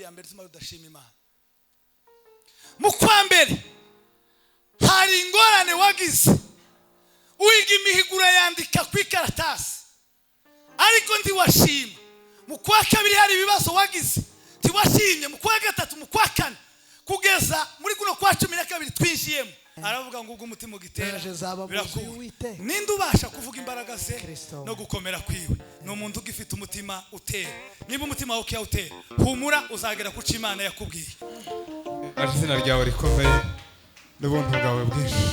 ya mbere tuma udashima Imana. Mu kwa mbere hari ingorane wagize wiga imihigura yandika ku ikaratasi ariko ntiwashima. Mu kwa kabiri hari ibibazo wagize ntiwashimye. Mu kwa gatatu, mu kwa kane, kugeza muri kuno kwa 12 twinjiyemo aravuga ngo ubwo umutima ugitera birakuwe. Ninde ubasha kuvuga imbaraga ze no gukomera kwiwe? Ni umuntu ugifite umutima utera. Niba umutima wawe utera, humura uzagera ku cyo Imana yakubwiye. Izina ryawe rikomeye n'ubuntu bwawe bwinshi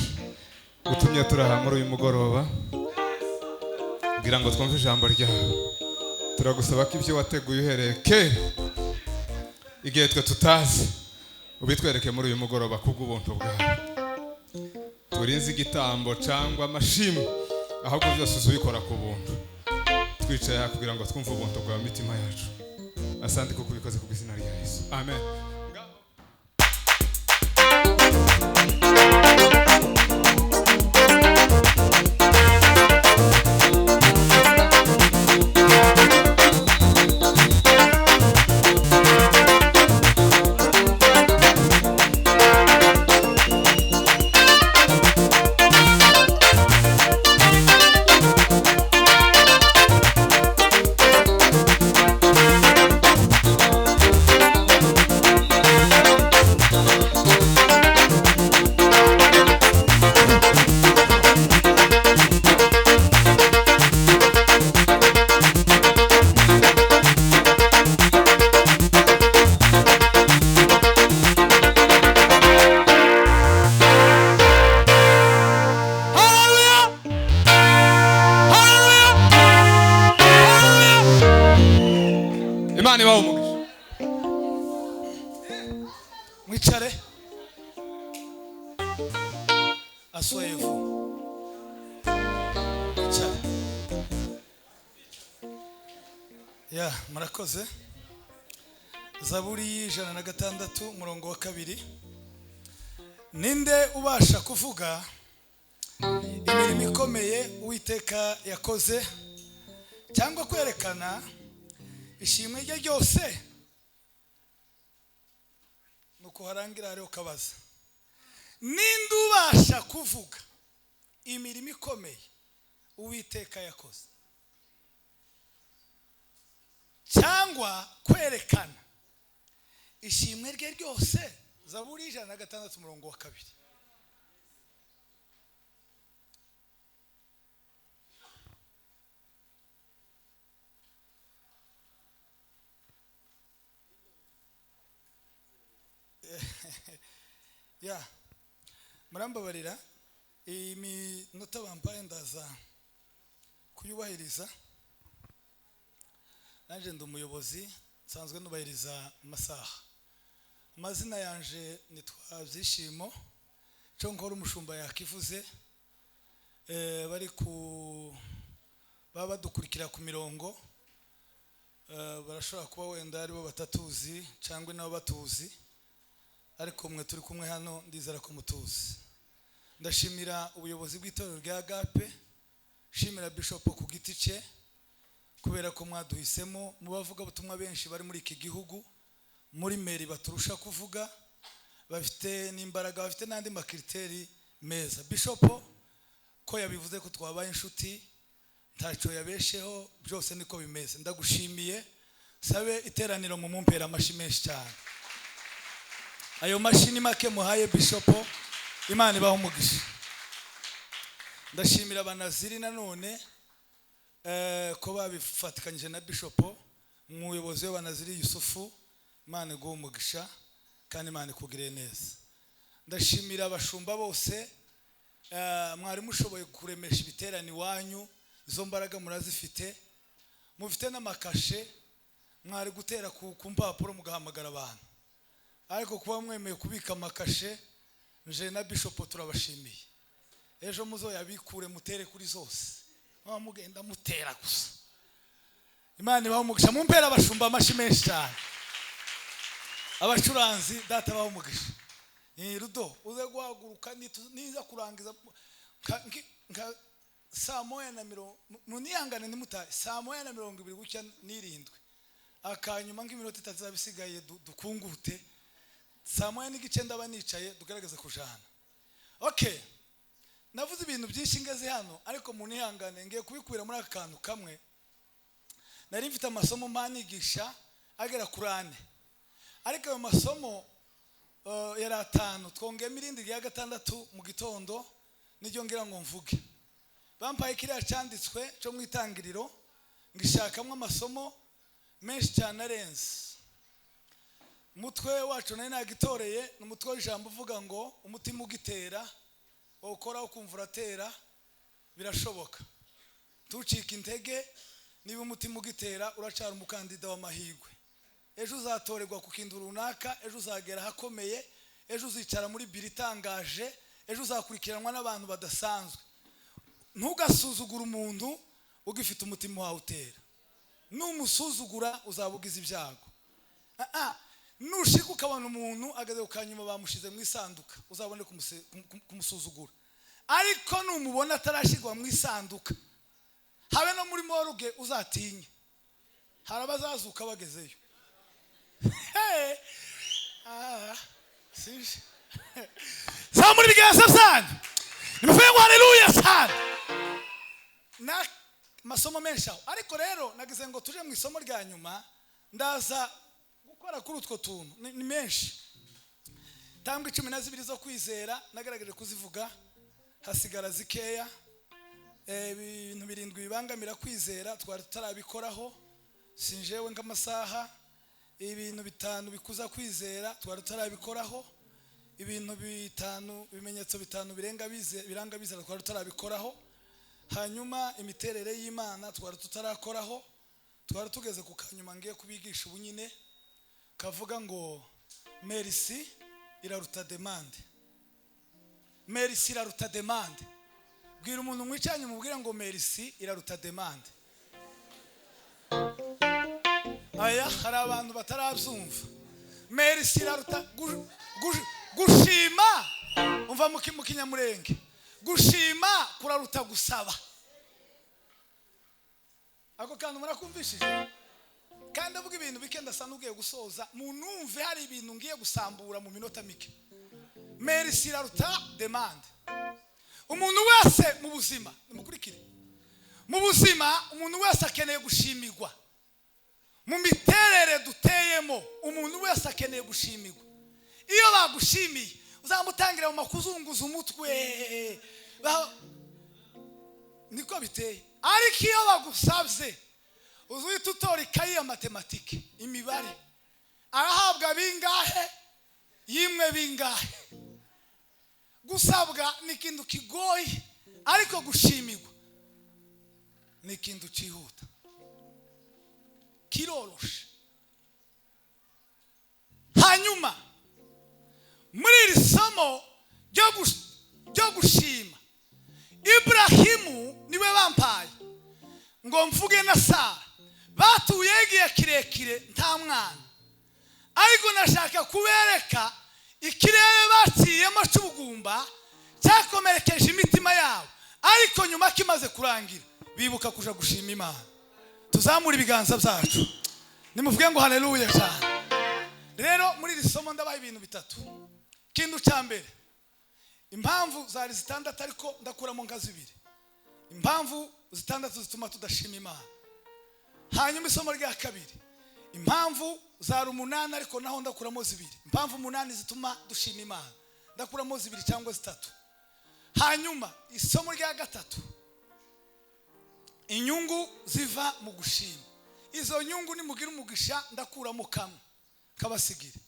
utumye turaha muri uyu mugoroba kugira ngo twumve ijambo ryawe. Turagusaba ko ibyo wateguye uhereye kera igihe twe tutazi ubitwereke muri uyu mugoroba kubw'ubuntu bwawe. Turinze igitambo cyangwa amashimwe, ahubwo byose uzubikora ku buntu. Twicaye kugira ngo twumve ubuntu bwawe mu mitima yacu. Asante kuko ubikoze ku izina rya Yesu, amen. Mwicare asoyevu mwicare. Ya murakoze. Zaburi 106 umurongo wa 2. Ninde ubasha kuvuga imirimo ikomeye Uwiteka yakoze cyangwa kwerekana ishimwe rye ryose? Nuko harangira hariho kabaza. Ninde ubasha kuvuga imirimo ikomeye Uwiteka yakoze cyangwa kwerekana ishimwe rye ryose? Zaburi 106 umurongo wa 2. Ya murambabarira iminota bampaye ndaza kuyubahiriza. Nanje ndi umuyobozi nsanzwe nubahiriza amasaha. Amazina yanje nitwa Byishimo cyo nkora umushumba yakivuze. Bari ku baba dukurikira ku mirongo barashobora kuba wenda ari bo batatuzi cyangwa nabo batuzi, ariko mwe turi kumwe hano ndizera ko mutuzi. Ndashimira ubuyobozi bw'itorero rya Agape, shimira Bishop ku giti cye kubera ko mwaduhisemo mu bavuga butumwa benshi bari muri iki gihugu, muri meri baturusha kuvuga, bafite n'imbaraga, bafite n'andi makriteri meza. Bishop ko yabivuze ko twabaye inshuti, ntacyo yabesheho, byose niko bimeze. Ndagushimiye, sabe iteraniro mu mumpera amashi menshi cyane. Ayo mashini make muhaye Bishop, Imana ibaho umugisha. Ndashimira abanaziri nanone ko babifatikanyije na Bishop, umuyobozi w'abanaziri Yusufu, Imana iguhe umugisha kandi Imana ikugire neza. Ndashimira abashumba bose, mwari mushoboye kuremesha ibiterane wanyu, izo mbaraga murazifite, mufite n'amakashe, mwari gutera ku mpapuro mugahamagara abantu, ariko kuba mwemeye kubika amakashe, nje na Bishop turabashimiye. Ejo muzoyabikure mutere kuri zose, mugenda mutera gusa. Imana ibaho umugisha. Mumpera abashumba amashi menshi cyane. Abacuranzi data baho umugisha. Rudo uze guhaguruka niza kurangiza nka saa moya na mirongo munihangane nimutaye saa moya na 27 gutya n'irindwi akanyuma nk'iminota 3 zabisigaye dukungute saa moya n'igice ndaba nicaye dugaragaza kujana. Okay, navuze ibintu byinshi ngeze hano ariko muntu ihangane ngiye kubikwira muri akantu kamwe. Nari mfite amasomo mpanigisha agera kuri 4, ariko ayo masomo yari 5, twongeye irindi rya 6 mu gitondo niryo ngira ngo mvuge. Bampaye kiriya cyanditswe cyo mu itangiriro ngishakamwe amasomo menshi cyane arenze. Mutwe wacu nari nagitoreye n'umutwe w'ijambo uvuga ngo umutima ugitera ukora ukumva uratera birashoboka. Tucika intege niba umutima ugitera uracara umukandida w'amahirwe. Ejo uzatorerwa ku kintu runaka, ejo uzagera hakomeye, ejo uzicara muri biro itangaje, ejo uzakurikiranwa n'abantu badasanzwe. Ntugasuzugura umuntu ugifite umutima wawe utera. Numusuzugura uzabugiza ibyago. Nushika ukabona umuntu ageze ukanyuma bamushize mu isanduka uzabone kumusuzugura. Ariko numubona atarashigwa mu isanduka habe no muri moruge uzatinye. Harabazazuka bagezeyo. Sije. Zamuri biganza sana. Nimuvuye ngo haleluya sana. Na masomo menshi aho. Ariko rero nagize ngo tuje mu isomo rya nyuma ndaza gukora kuri utwo tuntu ni menshi. Tambwe 12 zo kwizera nagerageje kuzivuga hasigara zikeya. Ibintu 7 bibangamira kwizera twari tutarabikoraho sinjewe nk'amasaha. Ibintu 5 bikuza kwizera twari tutarabikoraho. Ibintu 5 bimenyetso 5 biranga bizera twari tutarabikoraho. Hanyuma imiterere y'Imana twari tutarakoraho. Twari tugeze ku kanyuma ngiye kubigisha ubunyine kavuga ngo merci iraruta demande. Merci iraruta demande. Bwira umuntu mwicanye mubwira ngo merci iraruta demande. Aya hari abantu batarabyumva. Merci iraruta gushima. Umva mu kinyamurenge. Gushima kuraruta gusaba. Ako kandi murakumvishije. Kandi avuga ibintu bikenda sana ugiye gusoza munumve hari ibintu ngiye gusambura mu minota mike. Merci iraruta demande. Umuntu wese mu buzima mukurikire. Mu buzima umuntu wese akeneye gushimirwa. Mu miterere duteyemo umuntu wese akeneye gushimirwa. Iyo bagushimiye uzamutangira mu makuzunguza umutwe. Niko biteye. Ariko iyo bagusabye uzuhita utora ikayi ya matematike imibare arahabwa bingahe yimwe bingahe. Gusabwa ni ikintu kigoye ariko gushimirwa ni ikintu cyihuta kiroroshe. Hanyuma muri iri somo ryo gushima Ibrahimu niwe bampaye ngo mvuge na Sara batuye igihe kirekire nta mwana, ariko nashaka kubereka ikirere baciyemo cy'ubugumba cyakomerekeje imitima yabo, ariko nyuma kimaze kurangira bibuka kuja gushima Imana. Tuzamura ibiganza byacu nimuvuge ngo haleluya cyane. Rero muri iri somo ndabaye ibintu 3. Kintu cya mbere, impamvu zari 6 ariko ndakuramo nka 2. Impamvu 6 zituma tudashima Imana. Hanyuma isomo rya kabiri, impamvu zari 8 ariko naho ndakuramo 2. Impamvu 8 zituma dushima Imana ndakuramo 2 cyangwa 3. Hanyuma isomo rya 3, inyungu ziva mu gushima. Izo nyungu nimugira umugisha ndakuramo kamwe kabasigire.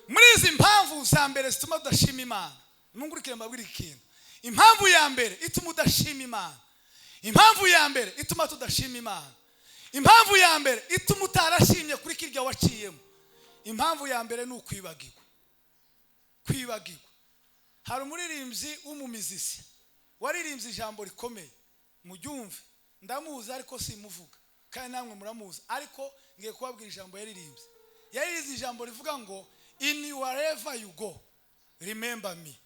Muri izi impamvu za mbere zituma tudashima Imana, mungurikire mbabwira ikintu. Impamvu ya mbere ituma udashima Imana, impamvu ya mbere ituma tudashima Imana, impamvu ya mbere ituma utarashimye kuri kirya waciyemo, impamvu ya mbere ni ukwibagirwa. Kwibagirwa. Hari umuririmbyi w'umumizisi waririmbye ijambo rikomeye mubyumve, ndamuzi ariko simuvuga kandi namwe muramuzi, ariko ngiye kubabwira ijambo yaririmbye. Yaririmbye ijambo rivuga ngo in wherever you go remember me,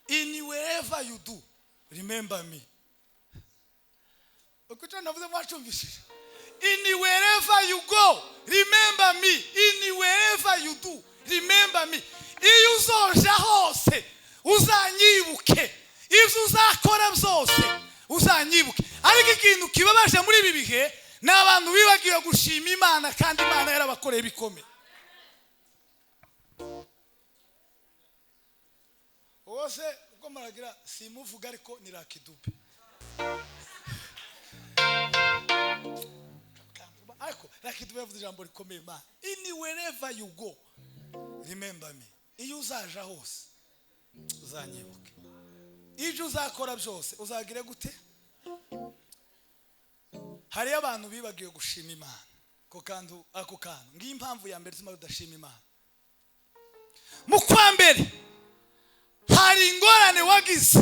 in wherever you do remember me. Ukucho navuze mwacumvishije. In wherever you go, remember me. In wherever you do, remember me. Iyo uzoja hose uzanyibuke. Ibyo uzakora byose uzanyibuke. Ariko ikintu kibabaje muri ibi bihe ni abantu bibagiwe gushima Imana kandi Imana yarabakoreye bikomeye. Ose uko maragira simuvuga ariko ni Rakidube. Ariko Rakidube yavuze ijambo rikomeye Imana. In wherever you go, remember me. Iyo uzaja hose uzanyibuke. Ibyo uzakora byose uzagire gute? Hari abantu bibagiwe gushima Imana. Ako kantu ngiye impamvu ya mbere ituma tudashima Imana. Mu kwa mbere hari ingorane wagize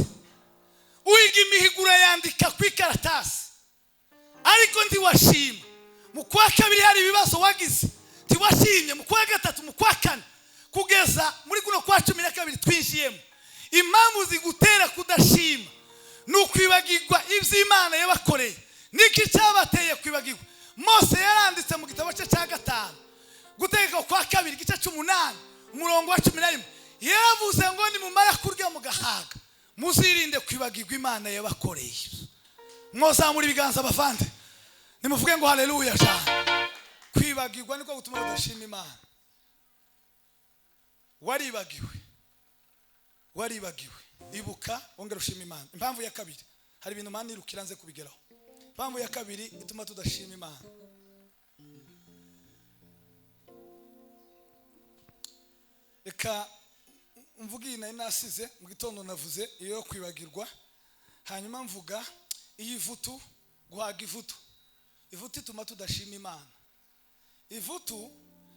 uyiga imihiguro yandika ku ikaratasi ariko ntiwashima. Mu kwa kabiri hari ibibazo wagize ntiwashimye. Mu kwa gatatu, mu kwa kane, kugeza muri kuno kwa 12 twinjiyemo, impamvu zigutera kudashima ni ukwibagirwa ibyo Imana yabakoreye. Niki cyabateye kwibagirwa? Mose yaranditse mu gitabo cye cya 5 Gutegeka kwa 2 igice 8 umurongo wa 11 yaravuze ngo ni mumara kurya mugahaga muzirinde kwibagirwa Imana yabakoreye. Mwozamura ibiganza bavande nimuvuge ngo haleluya cyane. Kwibagirwa niko gutuma tudashima Imana. Waribagiwe ibuka ongera ushima Imana. Impamvu ya kabiri, hari ibintu Imana irukira nze kubigeraho. Impamvu ya kabiri ituma tudashima Imana, reka mvuga iyi nasize mu gitondo navuze iyo kwibagirwa, hanyuma mvuga iyi vutu, guhaga ivutu ituma tudashima Imana. Ivutu,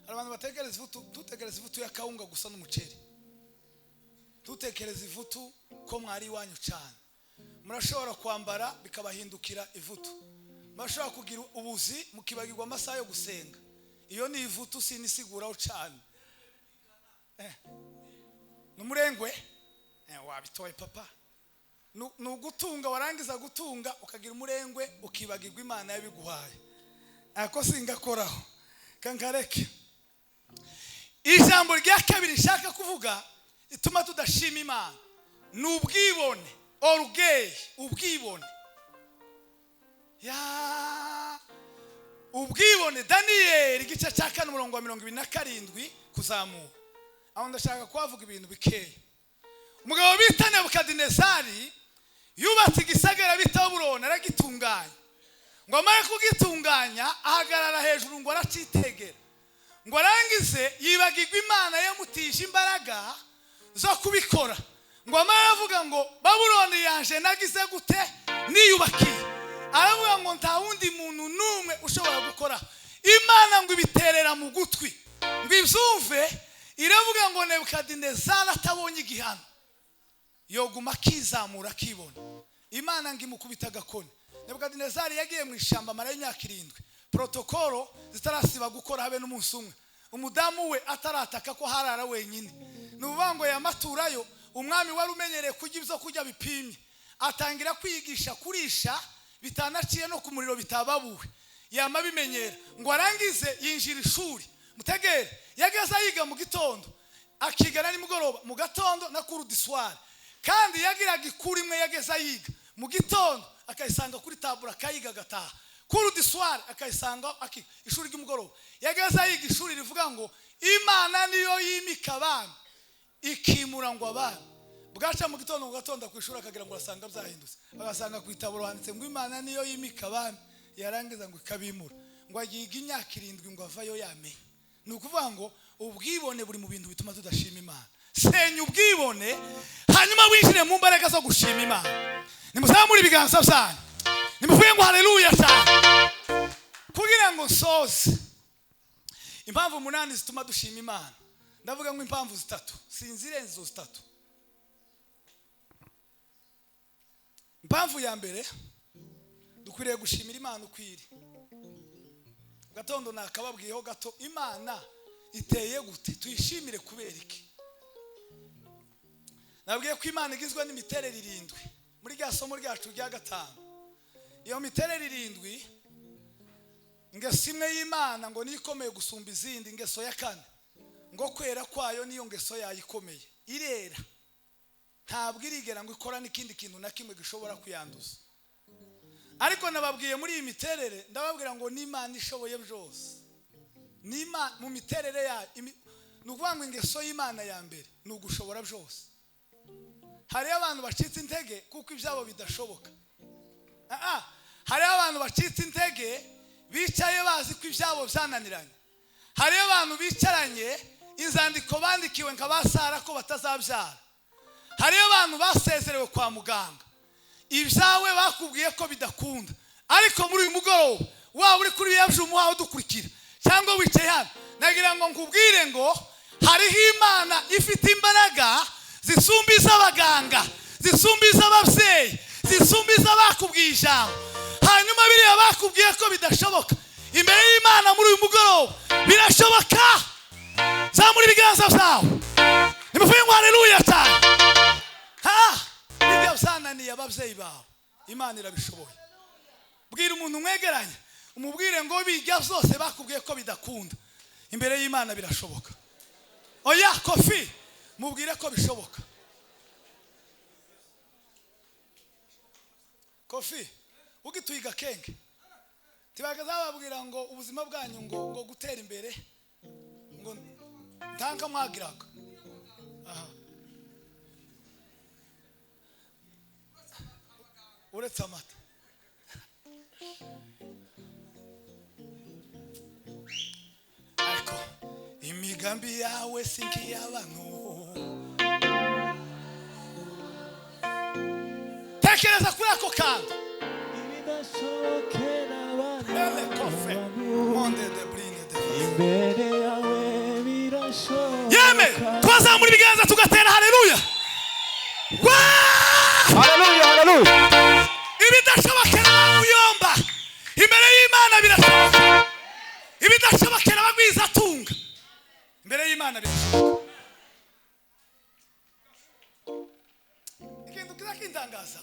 abantu batekereza ivutu, tutekereza ivutu ya kawunga gusa n'umuceri. Tutekereza ivutu ko mwari iwanyu cyane. Murashobora kwambara bikabahindukira ivutu. Murashobora kugira ubuzi mukibagirwa amasaha yo gusenga. Iyo ni ivutu sinisiguraho cyane. Numurengwe wabitoye papa. Nugutunga, warangiza gutunga ukagira umurengwe ukibagirwa Imana yabiguhaye. Ako singakoraho kankareke. Ijambo rya kabiri nshaka kuvuga ituma tudashima Imana n'ubwibone. Orugeye, ubwibone. Ubwibone. Daniel igice cya 4 umurongo wa 27 kuzamura. Aho ndashaka kwavuga ibintu bikeye. Umugabo bita Nebukadinezari yubatse igisagara bita Babuloni, aragitunganya. Ngo amare kugitunganya ahagarara hejuru ngo aracitegera. Ngo arangize yibagirwa Imana yamutije imbaraga zo kubikora. Ngo amare avuga ngo Babuloni yanje nagize gute niyubakiye. Aravuga ngo nta wundi muntu numwe ushobora gukora. Imana ngo ibiterera mu gutwi ngo ibyumve. Iravuga ngo Nebukadinezari atabonye igihano yoguma kizamura kibona. Imana ngo imukubita agakoni. Nebukadinezari yagiye mu ishamba mara y'imyaka 7. Protokolo zitarasiba gukora habe n'umunsi umwe. Umudamu we atarataka ko harara wenyine. Nubango ya maturayo umwami wari umenyereye kujya ibyo kujya bipimye. Atangira kwigisha kurisha bitanaciye no ku muriro bitababuwe. Yama bimenyera. Ngo arangize yinjira ishuri. Mutegere yageze yiga mu gitondo akigana nimugoroba, mu gatondo na kuru diswari. Kandi yagiraga ikuri imwe yageze yiga mu gitondo akayisanga kuri tabura kayiga gataha. Kuru diswari akayisanga ishuri ry'umugoroba. Yageze yiga ishuri rivuga ngo Imana niyo yimika abana ikimura ngo abana. Bwaca mu gitondo mu gatondo kwishura akagira ngo asanga byahindutse. Agasanga ku itaburo handitse ngo Imana niyo yimika abana. Yarangiza ngo ikabimura. Ngo agiga imyaka 7 ngo avayo yamenye. Ni ukuvuga ngo ubwibone buri mu bintu bituma tudashima Imana. Senya ubwibone hanyuma winjire mu mbaraga zo gushima Imana. Nimuzamure ibiganza byanyu. Nimuvuge ngo haleluya cyane. Kugira ngo soze impamvu 8 zituma dushima Imana. Ndavuga ngo impamvu 3 sinzirenze zo 3. Impamvu ya mbere dukwiriye gushimira Imana ukwiri. Gatondo nakababwiyeho gato Imana iteye gute tuyishimire kubera iki. Nabwiye ko Imana igizwe n'imiterere 7 muri rya somo ryacu rya 5. Iyo miterere 7 ingeso imwe y'Imana ngo nikomeye gusumba izindi. Ingeso ya kane ngo kwera kwayo niyo ngeso yayikomeye, irera ntabwo irigera ngo ikora n'ikindi kintu na kimwe gishobora kuyanduza. Ariko nababwiye muri iyi miterere, ndababwira ngo n'Imana ishoboye byose. N'Imana mu miterere ya nukuvuga ngo ingeso y'Imana ya mbere ni ugushobora byose. Hari abantu bacitse intege kuko ibyabo bidashoboka. Hari abantu bacitse intege bicaye bazi ko ibyabo byananiranye. Hari abantu bicaranye inzandiko bandikiwe nk'abasara ko batazabyara. Hari abantu basezerewe kwa muganga, ibyawe bakubwiye ko bidakunda. Ariko muri uyu mugoroba waba uri kuri yabyumu wawe dukurikira cyangwa wicaye hano, nagira ngo nkubwire ngo hariho Imana ifite imbaraga zisumba iz'abaganga, zisumba iz'ababyeyi, zisumba iz'abakubwiye ijambo. Hanyuma biriya bakubwiye ko bidashoboka, imbere y'Imana muri uyu mugoroba birashoboka. Zamura ibiganza byawe nimuvuge ngo haleluya cyane. Ibyo byananiye ababyeyi bawe Imana irabishoboye. Bwira umuntu mwegeranye umubwire ngo bijya byose bakubwiye ko bidakunda, imbere y'Imana birashoboka. Oya Kofi, mubwire ko bishoboka. Kofi ugituyiga kenge tibagaza babwira ngo ubuzima bwanyu ngo gutera imbere ngo ntanka mwagiraga. Uretse amata. Ariko imigambi yawe si nk'iy'abantu. Tekereza kuri ako kantu. Yeme twazamura ibiganza tugatera haleluya. Haleluya, haleluya. Ibidashobokera muyomba imbere y'Imana birashoboka. Ibidashobokera bagwiza tunga imbere y'Imana birashoboka. Ikintu kiza kindangaza,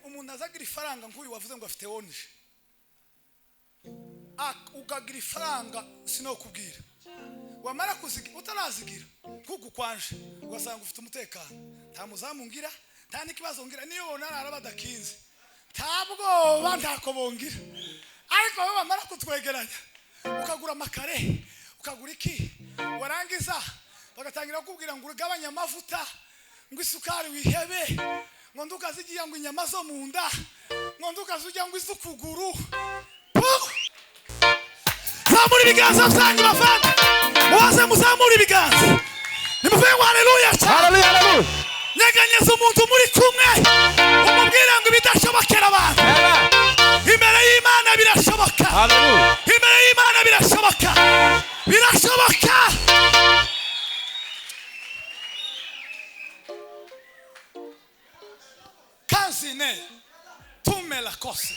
umuntu azagira ifaranga nk'uyu wavuze ngo afite onje, ukagira ifaranga sinokubwira, wamara kuzigira utarazigira nkuko kwanje ugasanga ufite umutekano, nta muzamungira, nta n'ikibazo ngira, niyo bonara badakinze ntabwo ntako bongira. Ariko wowe wamara kutwegeranya ukagura amakare ukagura iki, warangiza bagatangira kukubwira ngo ugabanye amavuta, ngo isukari wihebe, ngo ndukazigiye ngo inyama zo mu nda, ngo ndukazujya ngo izukuguru. Zamura ibiganza byanyu bavana, muze muzamura ibiganza nimuvuge ngo haleluya cyane. Nyeganyeza umuntu muri kumwe umubwira ngo ibidashobokera abantu imbere y'Imana birashoboka. Imbere y'Imana birashoboka, birashoboka. Kanzine tumela kose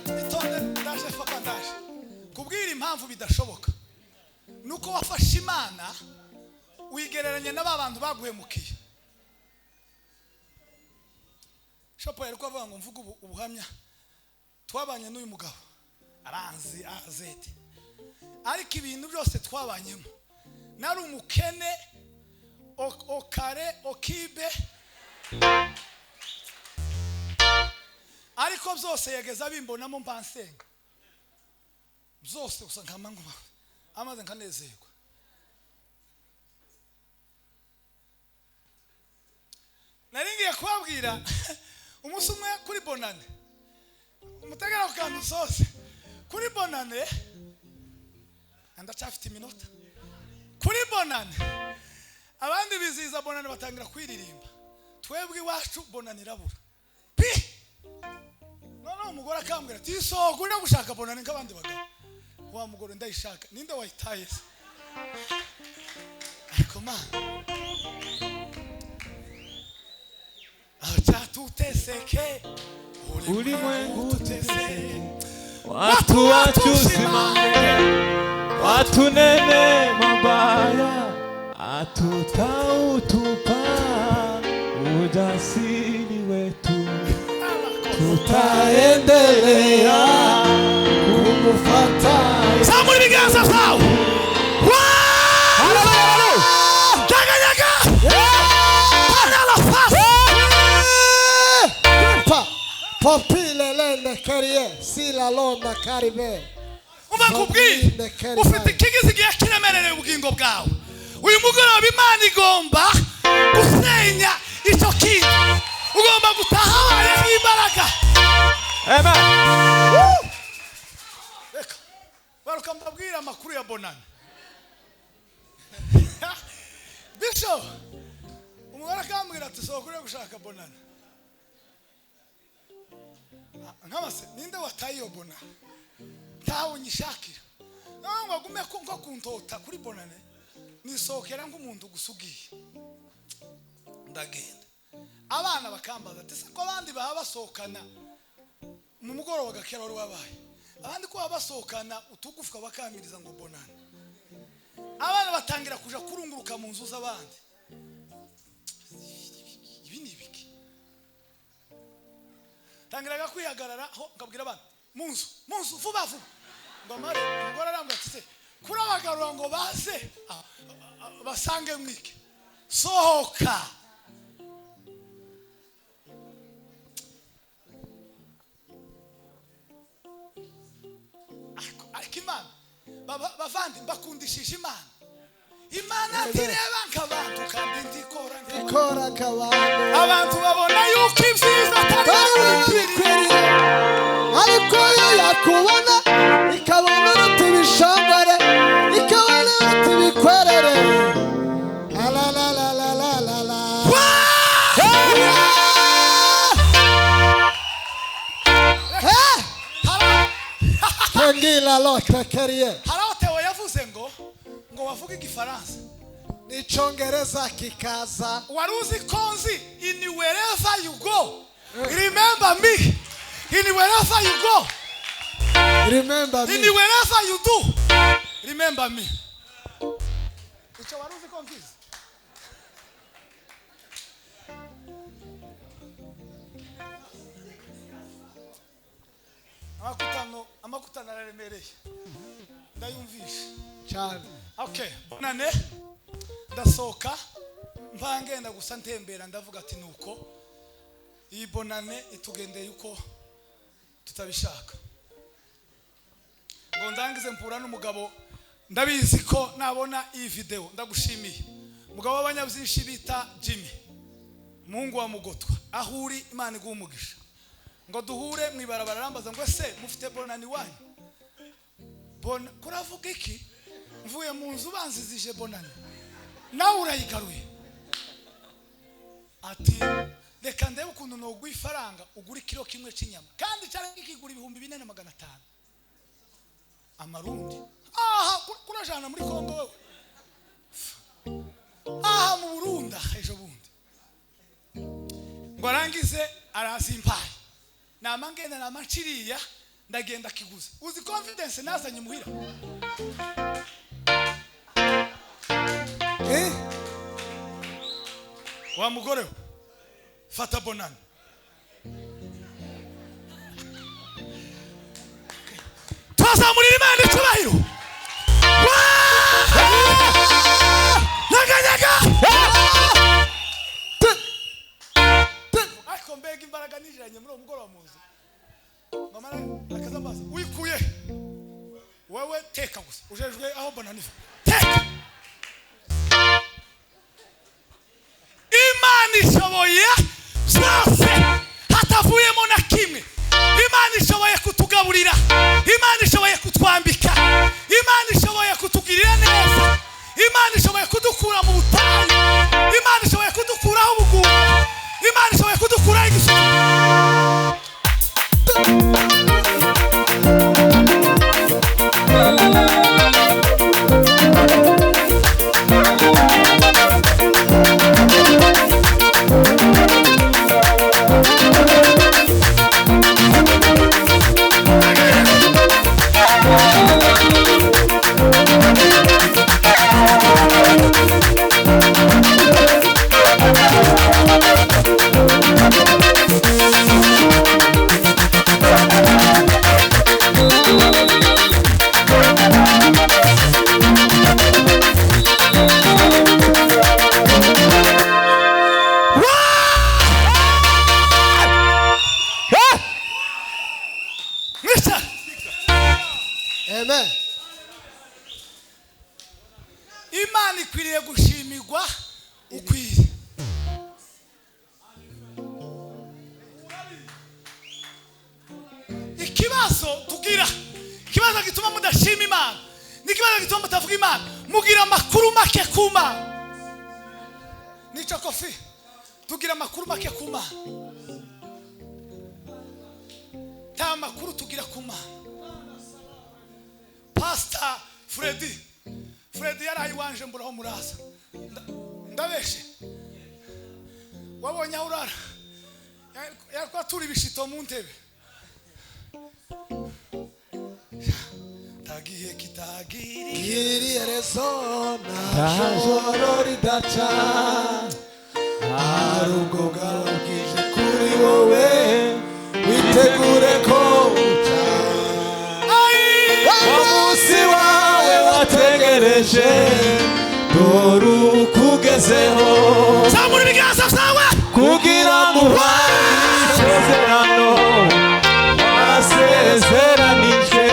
itonde ndaje papa ndaje kubwira impamvu bidashoboka nuko wafashe Imana wigereranya n'abantu baguhemukiye. Shopo yari kwavuga ngo mvuga ubuhamya twabanye n'uyu mugabo aranzi azete, ariko ibintu byose twabanyemo nari umukene okare okibe, ariko byose yageza bimbonamo mpansenga byose gusa nkamanguba amaze nkanezerwa. Naringiye kubabwira umunsi umwe kuri bonane, umutegera ku kantu zose kuri bonane, ndacyafite iminota kuri bonane. Abandi biziza bonane batangira kwiririmba, twebwe iwacu bonane irabura pi. Noneho umugore akambwira ati isoko uri gushaka bonane nk'abandi bagabo. Wa mugore ndayishaka, ninde wayitaye se? Ariko ma atatuteseke ulimwengu uteseke, watu watusimame, watu nene mabaya, atutautupa ujasiri wetu, tutaendelea zamura ibiganza byawe. Nyaganyaga panala fasi. Popile lende kerie sila lona karibe. Umva nkubwire, ufite ikigize igihe kiremereye ubugingo bwawe. Uyu mugoroba Imana igomba gusenya icyo kintu. Ugomba gutaha wayeho imbaraga. Amen. Reka baruka mbabwira amakuru ya Bonane. Bishop umugore akambwira ati sohoka uje gushaka Bonane. Nkamase ninde wataye iyo Bonane? Ntawe nyishakira. Ngo gume ko kuntota kuri Bonane. Nisohokera nk'umuntu gusugiye. Ndagenda. Abana bakambaza ati se ko abandi baba basohokana mu mugoroba gakera wari wabaye. Abandi ko baba basohokana utugufuka bakamiriza ngo Bonane. Abana batangira kuja kurunguruka mu nzu z'abandi. Ibi ni ibiki? Tangiraga kwihagarara ho ngabwira abana munzu vuba vuba. Ngo mare ngora rambwa ati se kuri abagarura ngo baze basange mwike. Sohoka. Imana bavandi bakundishije Imana. Imana tireba nk'abantu kandi ndikora nk'abantu. Abantu babona yuko ibyiza bikwiriye, ariko yo yakubona ikabona uruti bishambare, ikabona uruti bikwerere. Kengila lote kerie. Haratewe yavuze ngo wavuga igifaransa. N'icyongereza kikaza. Waruzi konzi in wherever you go. Remember me. In wherever you go. Remember me. In wherever you do. Remember me. Icyo waruzi konzi. Amakutano araremereye. Ndayumvisha cyane. Okay, Bonane ndasohoka mpangenda gusa ntembera ndavuga ati nuko iyi Bonane itugendeye uko tutabishaka. Ngo ndangize mpura n'umugabo ndabizi ko nabona iyi video ndagushimiye. Mugabo w'abanyabyinshi bita Jimmy. Mungu wa Mugotwa. Ahuri Imana igumugisha. Ngo duhure mwibarabara rambaza ngo se mufite Bonane wanyu. Kuravuga iki? Mvuye mu nzu banzizije Bonane. Nawe urayigaruye. Ati reka ndebe ukuntu no gwifaranga ugura kilo kimwe cy'inyama. Kandi cyane kigura 4,500 Amarundi. Aha kurajana muri Kongo wewe. Aha mu Burundi ejo bundi. Ngo arangize arazimpaye. Namangenda namaciriya ndagenda kiguza. Uzi confidence nazanye muhira. Wa mugore fata Bonane. Twazamurira Imana icyubahiro. Nyaganyaga. Ariko mbega imbaraga nijiranye muri uwo mugoroba muzi. Mamara akazambaza wikuye. Wewe teka gusa. Ujejwe aho Bonane iva. Teka. Imana ishoboye byose hatavuyemo na kimwe. Imana ishoboye kutugaburira. Imana ishoboye kutwambika. Imana ishoboye kutugirira neza. Imana ishoboye kudukura mu butayu. Imana ishoboye kudukuraho ubugumba. Imana ishoboye kudukuraho igisoro. imana ikwiriye gushimirwa ukwiriye. Ikibazo tugira, ikibazo gituma mudashima imana, n'ikibazo gituma mutavuga imana, mugira amakuru make ku mana. Nico Kofi, tugira amakuru make ku mana, nta makuru tugira ku mana. Pastor Freddy yaraye wanje mburaho muraza, ndabeshe wabonye aho urara, yariko turi bishito mu ntebe. Tagiye kitagiri Arizona joro ridaca arubwo bwije kuri wowe witegure ko umunsi wawe wategereje dore ukugezeho zamura ibiganza vyawe kugira ngo uhaye isezerano wasezeranije.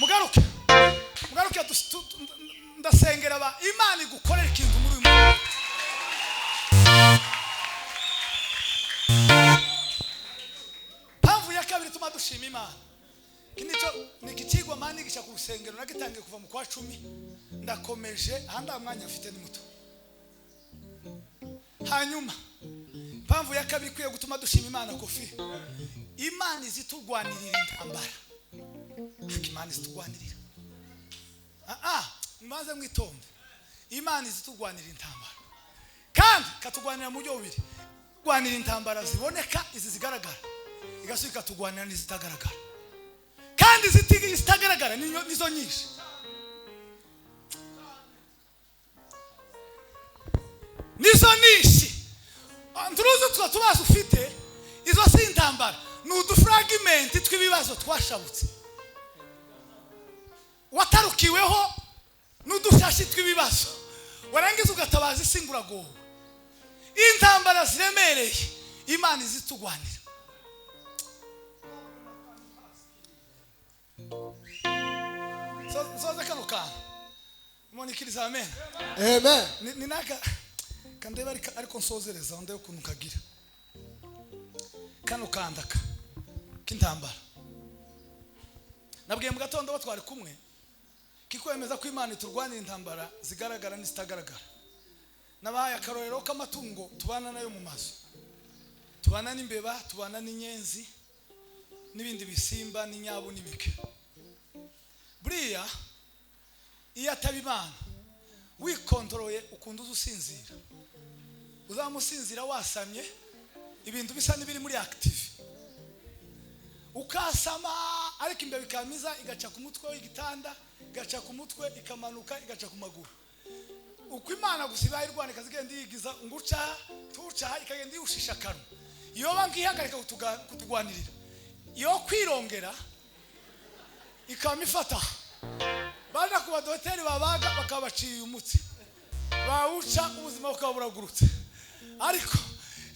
Mugaruke ndasengera ba imana igukorera ikintu muri uyu mwanya. Mpamvu ya kabiri tuma dushima imana, kinico nikicigwa mani gisha ku rusengero nagitangiye kuva mu kwa 10 ndakomeje handa mwanya mfite ni muto. Hanyuma mpamvu ya kabiri kwiye gutuma dushima imana Kofi, imana izitugwanirira intambara. Imana izitugwanirira. Mbaze mwitonde. Imana izitugwanirira intambara. Kandi katugwanira mu buryo bubiri. Gwanira intambara ziboneka, izi zigaragara. Igasuka tugwanira n'izitagaragara. Kandi zitagaragara nizo nyinshi. Nizo nishi. Nturuzi tubazo ufite izo si intambara. N'udufragment tw'ibibazo twashabutse. Watarukiweho n'udushashi tw'ibibazo. Warangiza ugatabaza isingura go. Intambara ziremereye imana izitugwanira. Soza kanuka. Monikiriza amen. Amen. Ninaka kandeba ariko nsozereza onde ukuntu kagira. Kano kandaka k'intambara. Nabwiye mu gatondo batwari kumwe kikwemeza ko imana iturwanira intambara zigaragara n'izitagaragara. Nabaye akarorero k'amatungo tubana nayo mu mazu. Tubana n'imbeba, tubana n'inyenzi n'ibindi bisimba n'inyabu n'ibike. Buriya iyo ataba imana wikontrole ukuntu uzusinzira. Uzamusinzira wasamye ibintu bisa n'ibiri muri active. Ukasama ariko imbeba ikamiza igaca ku mutwe w'igitanda, igaca ku mutwe ikamanuka igaca ku maguru. Uko imana gusiba irwane kazigenda yigiza nguca tuca ikagenda yushisha kanu. Iyo bangihagarika kutugwanirira. Iyo kwirongera ikamifata. Bana ku badoteri babaga bakabaciye umutsi. Bawuca ubuzima bukaburagurutse. Ariko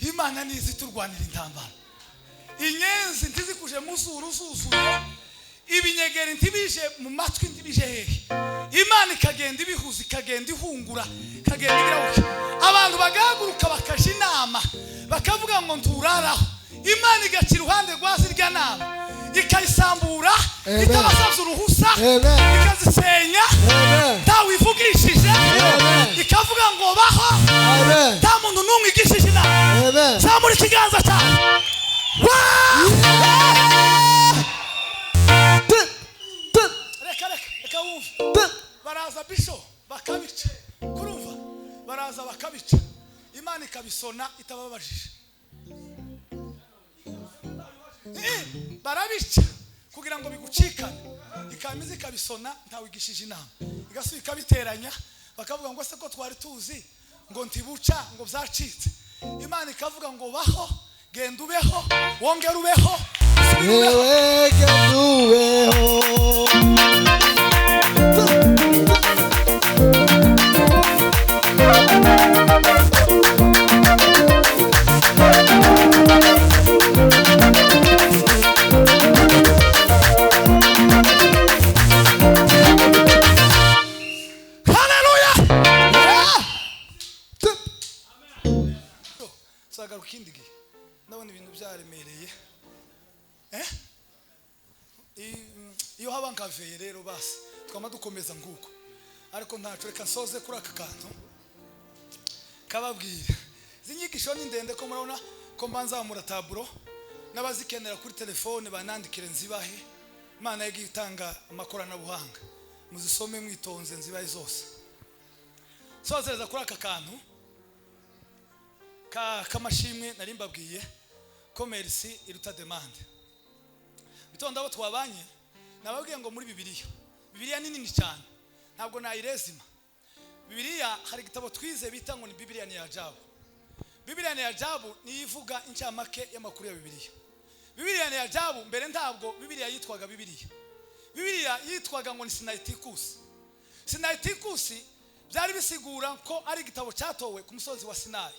imana nizi turwanira intambara. Inyenzi ntizikuje muzuru zuzuye, ibinyegeri ntibije mu matwi ntibije hehe. Imana ikagenda ibihuza ikagenda ihungura ikagenda ibirabuke. Abantu bagahaguruka bakaje inama bakavuga ngo nturaraho. Imana igaca iruhande rwazi rya nama ikayisambura itabasabye uruhusa ikazisenya ntawivugishije ikavuga ngo baho nta muntu n'umwe igishije inama. Zamura ikiganza cyawe. Reka wumva baraza bisho bakabica kurumva baraza bakabica imana ikabisona itababajije. Barabica kugira ngo bigucikane ikamiza ikabisona ntawigishije inama igasuka ikabiteranya bakavuga ngo se ko twari tuzi ngo ntibuca ngo byacitse. Imana ikavuga ngo baho genda ubeho wongera ubeho wewe genda ubeho. tuzagaruka ikindi gihe ndabona ibintu byaremereye iyo haba nkaveye rero basi twama dukomeza nguko ariko ntacu reka nsoze kuri aka kantu kababwira izi nyigisho ni ndende ko murabona ko mbanzamura taburo n'abazikenera kuri telefone banandikire nzibahe Imana yagiye itanga amakoranabuhanga muzisome mwitonze nzibahe zose sozereza kuri aka kantu kamashimwe nari mbabwiye ko merci iruta demande bitonda abo twabanye nababwiye ngo muri Bibiliya ni nini cyane ntabwo nayirezima Bibiliya hari igitabo twize bita ngo ni Bibiliya ni ajabu Bibiliya ni ajabu ni ivuga incamake y'amakuru ya Bibiliya ni ajabu mbere ntabwo Bibiliya yitwaga Bibiliya yitwaga ngo ni Sinaiticus byari bisigura ko ari igitabo cyatowe ku musozi wa Sinai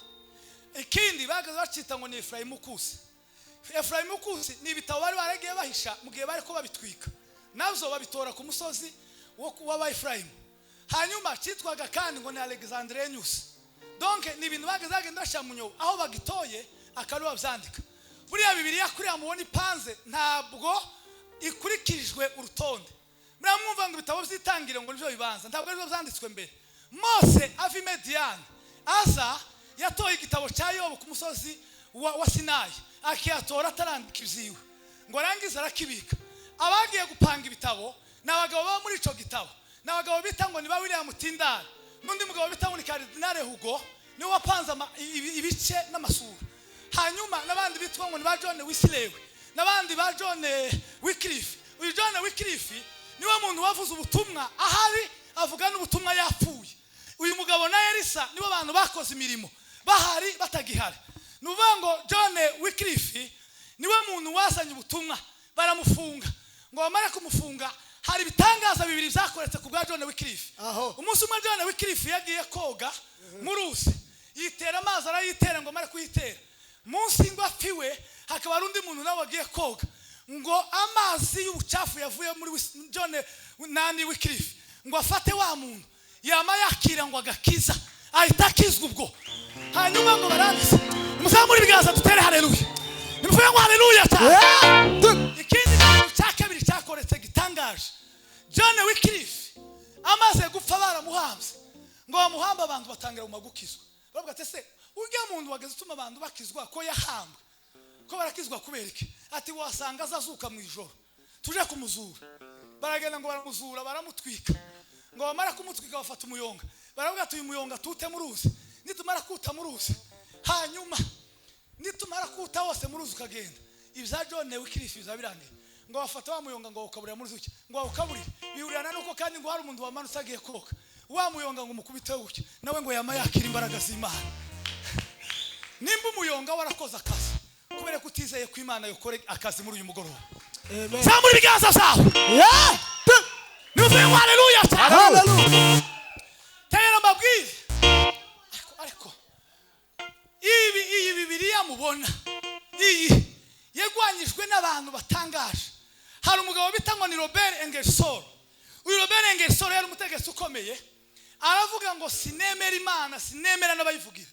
ikindi bagaze bacita ngo ni Efraimukusi ni ibitabo bari baragiye bahisha mu gihe bari ko babitwika nazo babitora ku musozi wa Efraimu hanyuma cyitwaga kandi ngo ni Alexandrinus donc ni ibintu bagaze bagenda bashamunyo aho bagitoye akaru babyandika buriya Bibiliya kuri amubona ipanze ntabwo ikurikijwe urutonde muramwumva ngo ibitabo byitangire ngo nibyo bibanza ntabwo ari byo byanditswe mbere Mose avi Median aza yatoye igitabo cya Yobu ku musozi wa Sinai akiyatora atarandika ibyiwe ngo arangize arakibika abagiye gupanga ibitabo n'abagabo baba muri ico gitabo n'abagabo bita ngo ni ba William Tindale n'undi mugabo bita ngo ni Cardinal Hugo ni wapanze ibice n'amasura hanyuma nabandi bitwa ngo ni ba John Wesley nabandi ba John Wycliffe uyu John Wycliffe niwe muntu wavuze ubutumwa ahari avuga n'ubutumwa yapfuye uyu mugabo na Elisa nibo bantu bakoze imirimo bahari batagihari nuvuga ngo John Wycliffe niwe muntu wazanye ubutumwa baramufunga ngo bamara kumufunga hari bitangaza bibiri byakoretse ku bwa John Wycliffe umunsi umwe John Wycliffe yagiye koga mu ruzi yitera amazi arayitera ngo mare kuyitera munsi ngo afiwe hakaba rundi muntu nawe agiye koga ngo amazi y'ubucafu yavuye muri John Wycliffe ngo afate wa muntu yama yakira ngo agakiza ahita akizwa ubwo hanyuma ngo barangize muzamuri bigaza dutere haleluya nimuvuye ngo haleluya ikindi cya kabiri cyakoretse gitangaje John Wycliffe amaze gupfa baramuhambye ngo bamuhamba abantu batangira mu magukizwa bavuga ati se urya muntu wageze utuma abantu bakizwa ko yahambwe ko barakizwa kubereke ati wasanga azazuka mu ijoro tuje kumuzura baragenda ngo baramuzura baramutwika ngo bamara kumutwika bafata umuyonga baravuga ati uyu muyonga tute mu ruzi nitumara kuta mu ruzi hanyuma nitumara kuta wose mu ruzi ukagenda ibya John Wycliffe bizabirangiye ngo bafata wa muyonga ngo ukaburira muri zuki ngo ukaburira bihurana nuko kandi ngo hari umuntu wamanutse agiye koka wa muyonga ngo mukubite uke nawe ngo yama yakira imbaraga z'Imana nimba umuyonga warakoze akazi kubera kutizeye ko Imana yokore akazi muri uyu mugoroba amen zamuri bigaza saho nivuye ngo haleluya haleluya tayera mbabwire ariko iyi Bibiliya mubona iyi yegwanyijwe n'abantu batangaje hari umugabo bita ngo ni Robert Ingersoll uyu Robert Ingersoll yari umutegetsi ukomeye aravuga ngo sinemera Imana sinemera n'abayivugira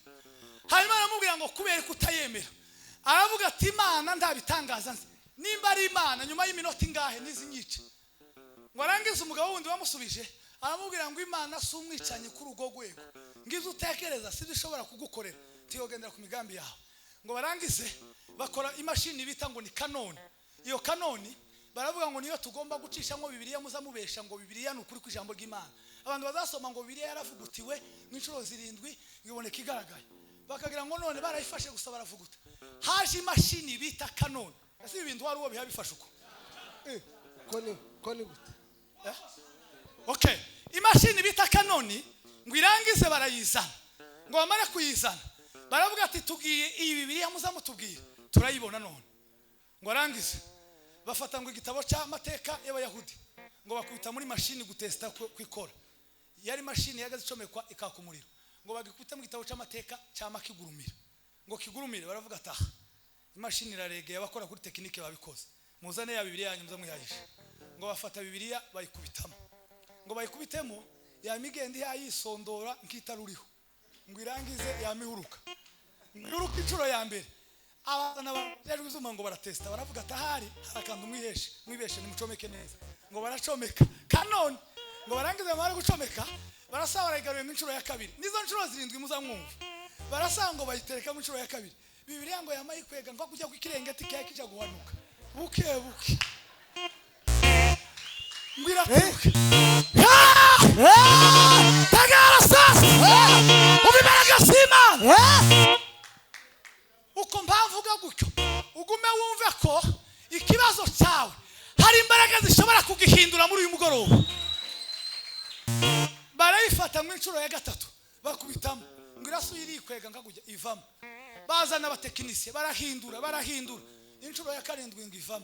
hanyuma aramubwira ngo kubera kutayemera aravuga ati Imana ndabitangaza nimba ari Imana nyuma y'iminota ingahe nizinyice ngo arangize umugabo wundi wamusubije aramubwira ngo Imana si umwicanye kuri ugo gwego ngize utekereza si bishobora kugukorera tiyogendera ku migambi yawe ngo barangize bakora imashini bita ngo ni kanoni iyo kanoni baravuga ngo niyo tugomba gucishamo Bibiliya muzamubesha ngo Bibiliya n'ukuri ku ijambo ry'Imana abantu bazasoma ngo Bibiliya yaravugutiwe n'inshuro 7 ngiboneka igaragaye bakagira ngo none barayifashe gusa baravuguta haje imashini bita kanoni ese ibintu wari uwo bihabifasha uko koni gute okay imashini bita kanoni ngo irangize barayizana ngo bamara kuyizana baravuga ati tugiye iyi Bibiliya muzamutubwira turayibona none ngo arangize bafata ngo igitabo cy'amateka y'abayahudi ngo bakubita muri mashini gutesta kwikora yari mashini yagaze icomekwa ikakumuriro ngo bagikubita mu gitabo cy'amateka cyamakigurumira ngo kigurumire baravuga ataha imashini iraregeye abakora kuri tekinike babikoze muzane ya Bibiliya yanyu muzamwihahisha ngo bafata Bibiliya bayikubitamo ngo bayikubitemo ya migendi yayisondora nkitaruriho ngo irangize yamihuruka nguruka inshuro ya mbere abana bajejwe izuma ngo baratesta baravuga atahari harakantu mwibeshe nimucomeke neza ngo baracomeka kanone ngo barangize bari gucomeka barasaba barayigaruye mu inshuro ya kabiri nizo nshuro 7 muzamwumva barasaba ngo bayitereka mu inshuro ya kabiri Bibiliya ngo yamayikwega ngo kujya kwikirengeti kya kijya guhanuka buke ngwiratuka tagara sasa ubimaraga sima uko mbavuga gutyo ugume wumve ko ikibazo cyawe hari imbaraga zishobora kugihindura muri uyu mugoroba barayifata mu inshuro ya gatatu bakubitamo ngiraso irikwega ngakujya ivamo bazana abatekinisiye barahindura inshuro ya 7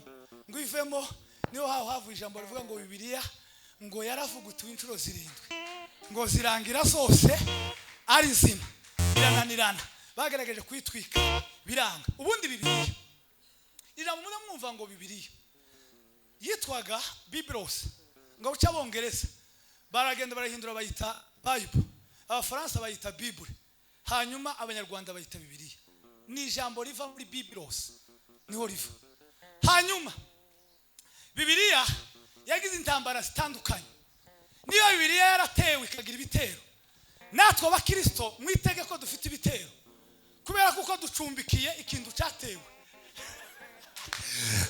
ngo ivemo niho havu ijambo rivuga ngo Bibiliya ngo yaravugutuwe inshuro 7 ngo zirangira zose ari zima birananirana bagerageje kwitwika biranga ubundi Bibiliya ira mu mwumva ngo Bibiliya yitwaga Biblos ngo uca bongereza baragenda barahindura bayita Bible abafaransa bayita Bible hanyuma abanyarwanda bayita Bibiliya ni ijambo riva muri Biblos niho riva hanyuma Bibiliya yagize intambara zitandukanye niyo Bibiliya yaratewe ikagira ibitero natwe abakristo mwitege ko dufite ibitero kubera kuko ducumbikiye ikintu cyatewe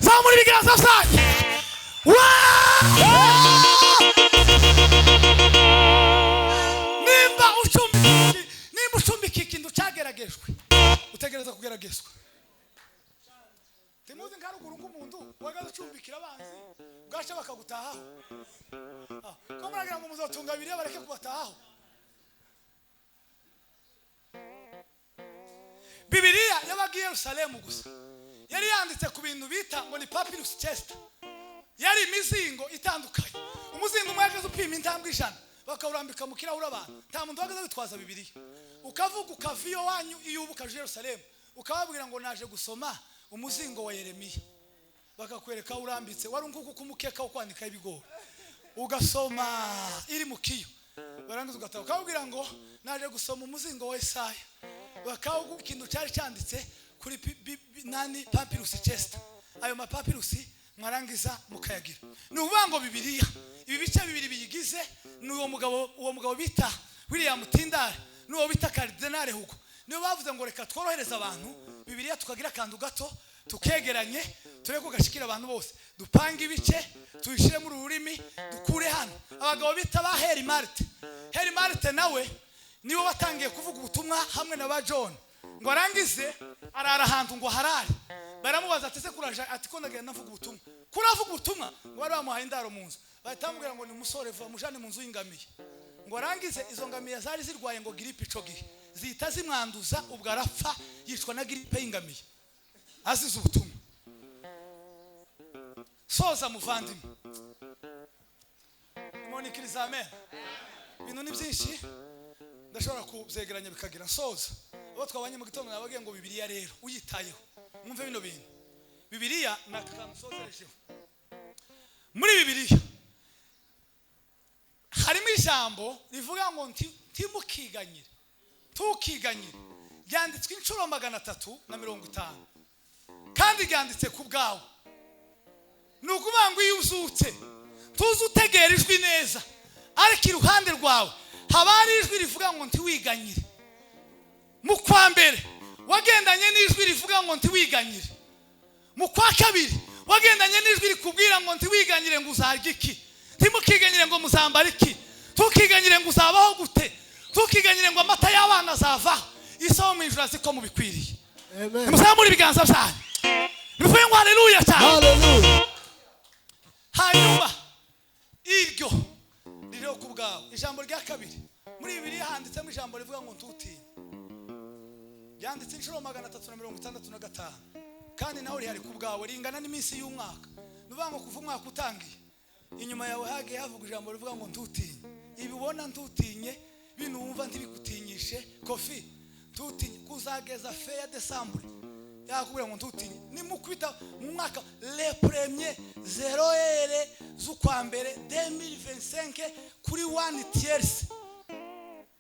zamuri biganza byanyu nimba ucumbikiye ikintu cyageragejwe utegereza kugeragezwa timuzi nkaruguru nk'umuntu wagaze ucumbikira abanzi bwaca bakagutahaho ko muragira ngo muzotunga Bibiliya bareke kubatahaho Bibiliya yabaga i Yerusalemu gusa yari yanditse ku bintu bita ngo ni papyrus chest yari imizingo itandukanye umuzingo umwe yagaze upima intambwe 100 bakawurambika mu kirahuri abantu nta muntu wagaze witwaza Bibiliya ukavuga ukaviyo wanyu iyo ubuka Yerusalemu ukababwira ngo naje gusoma umuzingo wa Yeremiya bakakwereka urambitse wari nguko kumukeka wo kwandika ibigori ugasoma iri mu kiyo barangiza ugataha ukabwira ngo naje gusoma umuzingo wa Yesaya bakawugu ikintu cyari cyanditse kuri nani papyrus chest ayo mapapyrus mwarangiza mukayagira ni ubango Bibiliya ibi bice bibiri biyigize ni uwo mugabo bita William Tyndale n'uwo bita Cardinal Hugo niyo bavuze ngo reka tworohereza abantu Bibiliya tukagira kandu gato tukegeranye tureko gashikira abantu bose dupanga ibice tuyishire mu rurimi dukure hano abagabo bita ba Henry Martin nawe nibo batangiye kuvuga ubutumwa hamwe na ba John ngo arangize arara hantu ngo harare baramubaza atese kuraje ati ko ndagenda navuga ubutumwa kuravuga ubutumwa ngo bari bamuhaye indaro mu nzu batamubwira ngo ni musore va mujane mu nzu y'ingamiye ngo arangize izo ngamiye zari zirwaye ngo grippe ico gihe zita zimwanduza ubwo arapfa yicwa na grippe y'ingamiye azize ubutumwa soza muvandimwe monikiriza amen bintu ni byinshi ndashobora kuzegeranya bikagira soza abo twabanye mu gitondo nabagiye ngo Bibiliya rero uyitayeho mwumve bino bintu Bibiliya nakamusozerejeho muri Bibiliya harimo ijambo rivuga ngo ntimukiganyire tukiganyire byanditswe inshuro 350 kandi byanditse ku bwawe nukuvuga ngo iyo uzutse tuzi utegera ijwi neza ariko iruhande rwawe habari ijwi rivuga ngo ntiwiganyire mu kwa mbere wagendanye n'ijwi rivuga ngo ntiwiganyire mu kwa kabiri wagendanye n'ijwi rikubwira ngo ntiwiganyire ngo uzarya iki ntimukiganyire ngo muzambara iki tukiganyire ngo uzabaho gute tukiganyire ngo amata y'abana azavaho isaho mu ijuru ziko mubikwiriye amen muzamura ibiganza byanyu bivuye ngo haleluya cyane haleluya hanyuma iryo ririho ku bwawe ijambo rya kabiri muri Bibiliya handitsemo ijambo rivuga ngo ntutinye byanditse inshuro 365 kandi naho rihari ku bwawe ringana n'iminsi y'umwaka nuvuga ngo kuva umwaka utangiye inyuma yawe hagiye havuga ijambo rivuga ngo ntutinye ibibona ntutinye binumva ntibigutinyishe kofi ntutinye kuzageza feya Decembre yakubwira ngo ntutinye nimukubita mu mwaka le premier 0 z'ukwa mbere 2025 kuri 1 tiers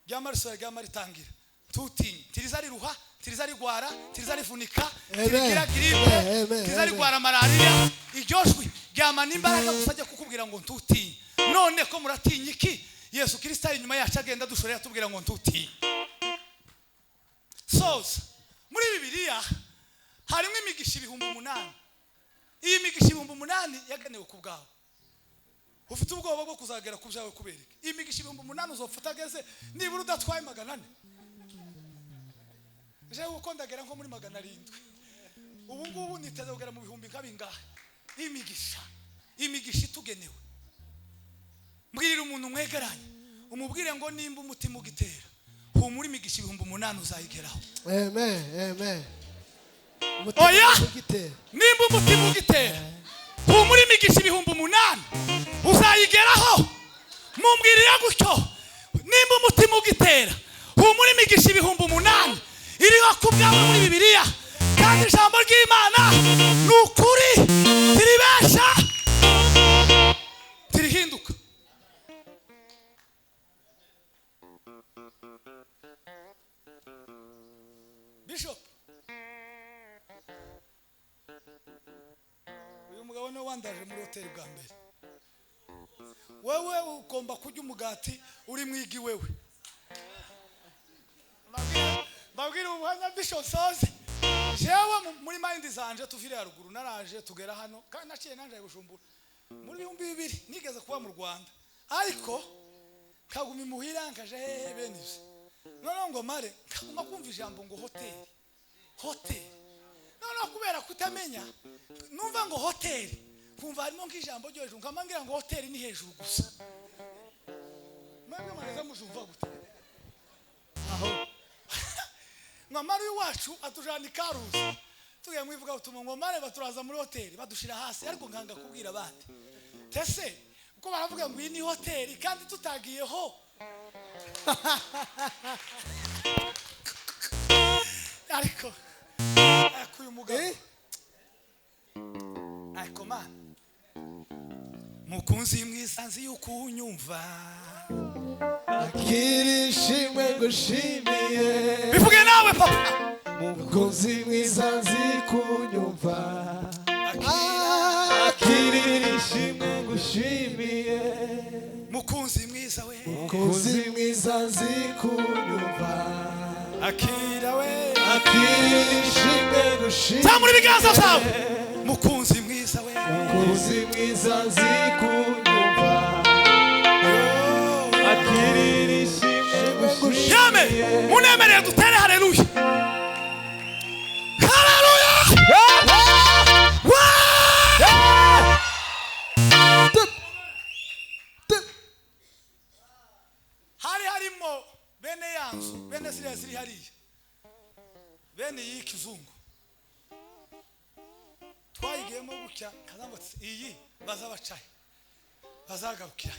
ryamariso ryamaritangira ntutinye tirizari ruha tirizarigwara tirizarifunika Amen. tirigira gripe Amen. tirizarigwara malaria iryo jwi ryamana imbaraga gusajya kukubwira ngo ntutinye none ko muratinya iki Yesu Kristo ari inyuma yacu agenda dushorera tubwira ngo ntutinye soza muri Bibiliya harimo imigisha 8,000 iyi migisha 8,000 yagenewe ku bwawe ufite ubwoba bwo kuzagera ku byawe kubereka iyi migisha 8,000 uzofata ageze nibura udatwaye 400 je uko ndagera nko muri 700 ubu ngubu niteze kugera mu bihumbi nkabingahe imigisha itugenewe mbwirira umuntu mwegeranye umubwire ngo nimba umutima ugitera humura imigisha 8,000 uzayigeraho Amen. Oya nimba umutima ugitera humura imigisha 8,000 uzayigeraho mumbwirira gutyo nimba umutima ugitera humura imigisha 8,000 iriho ku bwawe muri Bibiliya kandi ijambo ry'Imana ni ukuri tiribesha tirihinduka Bishop uyu mugabo ni wandaje muri hoteli bwa mbere wewe ugomba kurya umugati uri mwigi wewe babwira umuhanya Bishop soze jewe muri mind zanje tuvire haruguru naraje tugera hano kandi naciye nanje Bujumbura muri 2000 nigeze kuba mu Rwanda ariko kaguma imuhira nkaje benivye none ngo mare kaguma kumva ijambo ngo hotel none kubera kutamenya numva ngo hotel kumva harimo nk'ijambo ryo hejuru nkamangira ngo hotel ni hejuru gusa mwebwe mwaneza mujumva gute aho Mama wacu atujana ikaruzi tugiye mwivuga utumo ngo mare baturaza muri hoteli badushira hasi ariko nkanga kubwira abandi tese uko baravuga ngo iyi ni hoteli kandi tutagiyeho ariko uyu mugabo ariko man mukunzi mwisanzi ukunyumva akirishimwe gushimiye bivuge nawe papa mukunzi mwiza nzi kunyumva akirishimwe gushimiye mukunzi mwiza we mukunzi mwiza nzi kunyumva akira we akirishimwe gushimiye tamuri biganza byawe mukunzi mwiza we mukunzi mwiza nzi kunyumva Yame munemereye dutere haleluya harimo bene yanzu bene siri hariya bene y'ikizungu twayigiyemo gutya kazango iyi bazabacaye bazagarukira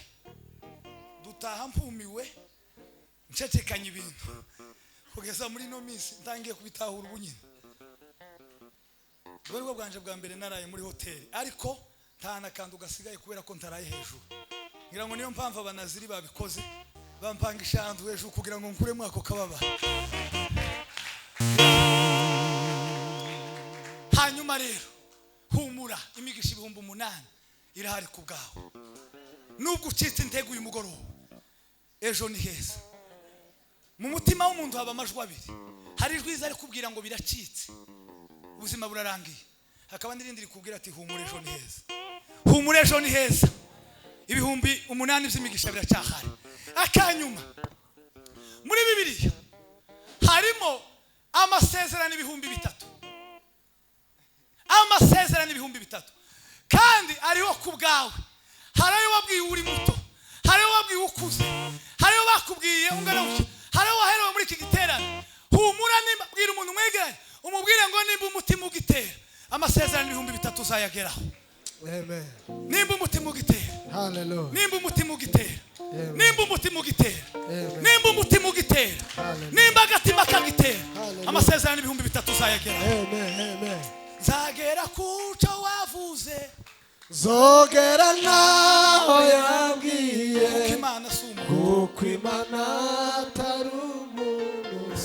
dutaha mpumiwe ncecekanye ibintu kugeza muri no minsi ntangiye kubitahura ubunyine bwo bwanje bwa mbere naraye muri hoteli ariko ntana kandi ugasigaye kubera ko ntaraye hejuru ngira ngo niyo mpamvu abanaziri babikoze bampanga ishandu hejuru kugira ngo nkuremo ako kababa hanyuma rero humura imigisha 8,000 irahari ku bwawe nubwo ucitse intego uyu mugoroba ejo ni heza mu mutima w'umuntu haba amajwi abiri hari ijwi ari kubwira ngo biracitse ubuzima burarangiye hakaba n'irindi rikubwira ati humura ejo ni heza humura ejo ni heza 8,000 by'imigisha biracyahari akanyuma muri Bibiliya harimo amasezerano 3,000 amasezerano 3,000 kandi ariho ku bwawe harayo wabwiye uri muto harayo wabwiye ukuze harayo bakubwiye ungana uki harayo waherewe muri iki giterane humura nimba bwira umuntu mwegeranye umubwire ngo nimba umutima ugitera amasezerano 3,000 uzayageraho amen nimba umutima ugitera hallelujah nimba umutima ugitera nimba umutima ugitera nimba umutima ugitera nimba agatima kagitera amasezerano 3,000 uzayageraho amen zagera kuco wavuze zogera naho yabwiye kuko Imana sumu kuko Imana atari umuntu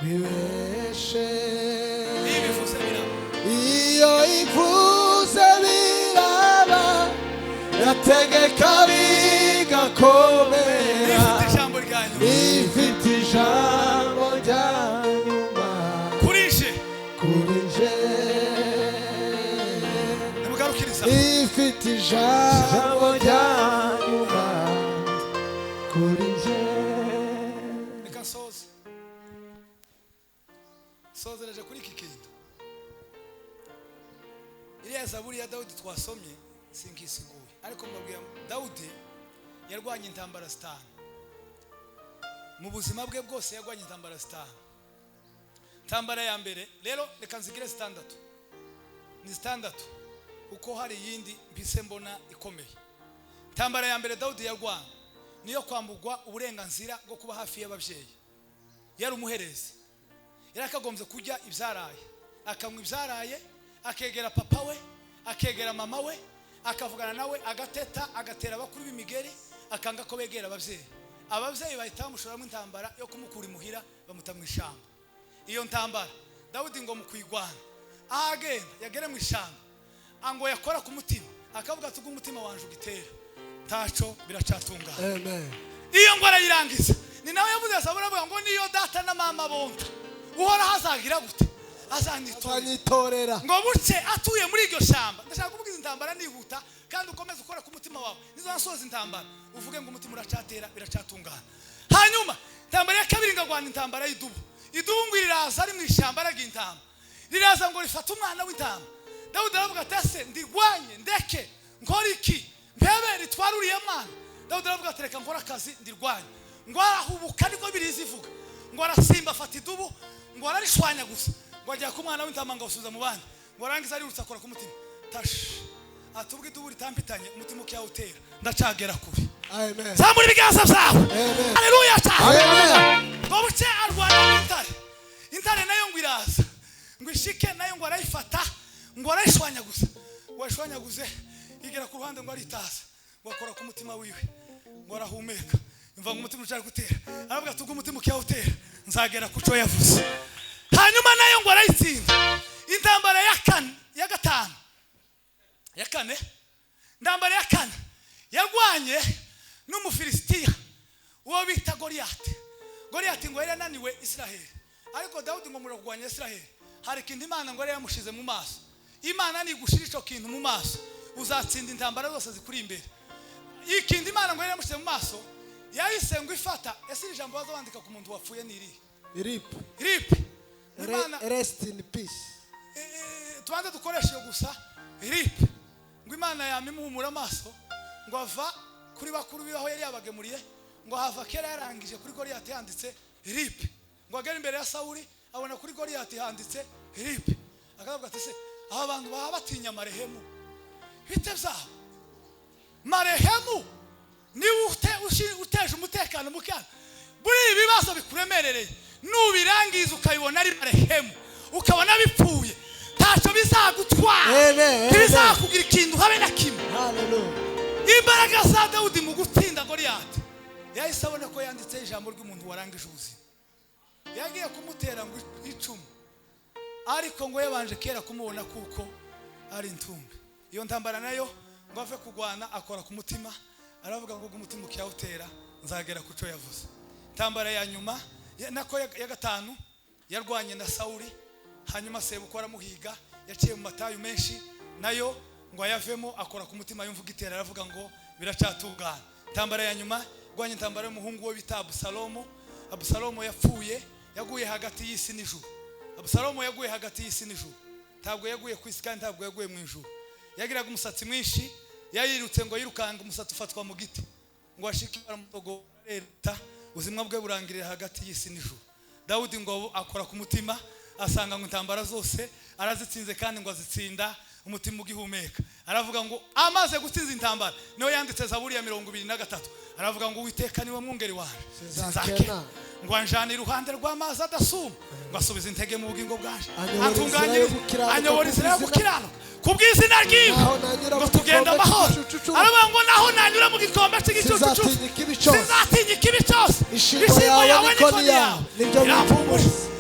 bibeshe ibivuze biraba iyo ivuze biraba yategeka bigakomera ifite ijambo ryanyu ifite ijambo rya nyuma kurije kuri nje nimugarukiriza ifite ijambo rya nyuma kuri nje. reka sozereje kuri iki kintu. Iriya zaburi ya Dawudi twasomye sinkisiguye, ariko mbabwira Dawudi yarwanye intambara zitanu mu buzima bwe bwose, yarwanye intambara zitanu. Intambara ya mbere rero reka nzigire zitandatu, ni zitandatu kuko hari iyindi mpise mbona ikomeye. Intambara ya mbere Dawudi yarwanye niyo kwambugwa uburenganzira bwo kuba hafi y'ababyeyi. Yari umuherezi, yari akagombye kujya ibyaraye, akanywa ibyaraye, akegera papa we, akegera mama we, akavugana nawe, agateta, agatera abakuru b'imigeri, akanga ko begera ababyeyi. Ababyeyi bahita bamushoramo intambara yo kumukura imuhira, bamuta mu ishamba. Iyo ntambara Dawudi ngo mu kwigwana ahagenda yagere mu ishamba, ango yakora ku mutima, akavuga ati umutima wanje ugitera taco biracatungana. Amen. Iyo ngo arayirangiza, ni nawe yavuze Zaburi avuga ngo niyo data na mama bonta uhora hazagira gute azanyitorera ngo buce atuye muri iryo shamba. Ndashaka kuvuga intambara nihuta kandi ukomeze ukora ku mutima wawe, nizo nsoza intambara uvuge ngo umutima uracatera biracatungana. Hanyuma intambara ya kabiri ngagwana intambara y'idubu. Idubu ngo riraza ari mu ishamba aragintamba, riraza ngo rifata umwana w'intama. Dawudi aravuga ati ese ndigwanye ndeke nkora iki mbebe ritwaruriye mwana? Dawudi aravuga ati reka nkora akazi ndirwanye. Ngo arahubuka niko birizi ivuga, ngo arasimba afata idubu, ngo ararishwanya gusa, ngo ajya ku mwana w'intama ngo asubiza mu bandi, ngo arangiza ari akora ku mutima tash atubwe idubu ritampitanye umutima ukiyawutera ndacagera kuri. Amen. Zamura ibiganza byawe. Haleluya cyane. Amen. Ngo buce arwana n'intare, intare nayo ngo iraza ngo ishike nayo ngo arayifata, ngo arayishwanya gusa, ngo ashwanyaguze igera ku ruhande ngo aritaza, ngo akora ku mutima wiwe, ngo arahumeka, imva ngo umutima ucari gutera, aravuga ati umutima ukiyawutera nzagera ku cyo yavuze. Hanyuma nayo ngo arayitsinda. Intambara ya kane ya gatanu ya kane, intambara ya kane yagwanye n'umufilisitiya uwo bita Goliyati. Goliyati ngo yari yananiwe Israheli, ariko Dawudi ngo muragwanya Israheli hari ikintu Imana ngo yari yamushize mu maso. Imana ni gushira ico kintu mu maso uzatsinda intambara zose zikuri imbere. Ikindi Imana ngo yari yamushize mu maso yahise ngo ifata, ese iri jambo bazabandika ku muntu wapfuye ni iri rip rest in peace. Tubanza dukoresha gusa rip, ngo Imana yamimuhumura amaso, ngo ava kuri bakuru bibaho yari yabagemuriye, ngo hava kera yarangije kuri Goliyati handitse rip, ngo agere imbere ya Sawuli abona kuri Goliyati handitse rip, akavuga ati se aba bantu baba batinya marehemu bite byabo? Marehemu ni uteje umutekano mukana buri ibibazo bikuremerereye, nubirangiza ukayibona ari marehemu, ukabona bipfuye taco bizagutwara, bizakugira ikintu habe na kimwe. Hallelujah. Imbaraga za Dawudi mu gutsinda Goliyati, yahise abona ko yanditse ijambo ry'umuntu warangije ubuzima, yagiye kumutera ngo icumu, ariko ngo yabanje kera kumubona kuko ari intumbi. Iyo ntambara nayo ngo ave kugwana akora ku mutima, aravuga ngo umutima ukiyawutera nzagera ku cyo yavuze. Intambara ya nyuma nako ya gatanu yarwanye na Sawuli, hanyuma sebukora muhiga yaciye mu matayu menshi, nayo ngo ayavemo akora ku mutima yumva igitera, aravuga ngo biracatungana. Intambara ya nyuma rwanye intambara y'umuhungu we bita Abusalomu. Abusalomu yapfuye, yaguye hagati y'isi n'ijuru. Abusalomu yaguye hagati y'isi n'ijuru, ntabwo yaguye ku isi kandi ntabwo yaguye mu ijuru. Yagiraga umusatsi mwinshi, yayirutse ngo yirukanga umusatsi ufatwa mu giti, ngo ashikira mutogo leta ubuzima bwe burangirira hagati y'isi n'ijuru. Dawudi ngo akora ku mutima, asanga ngo intambara zose arazitsinze kandi ngo azitsinda umutima ugihumeka. Aravuga ngo amaze gutsinza intambara niyo yanditse Zaburi ya 23, aravuga ngo Uwiteka niwe mwungeri wanje sinzakena, ngo anjana iruhande rw'amazi adasuma, ngo asubiza intege mu bugingo bwanje, atunganye anyobora inzira yo gukiranuka kubw'izina ryiwe, ngo tugenda amahoro. Aravuga ngo naho nanyura mu gikombe cy'igicucu sinzatinya ikibi cyose, ishimwe yawe n'ikoni yawe nibyo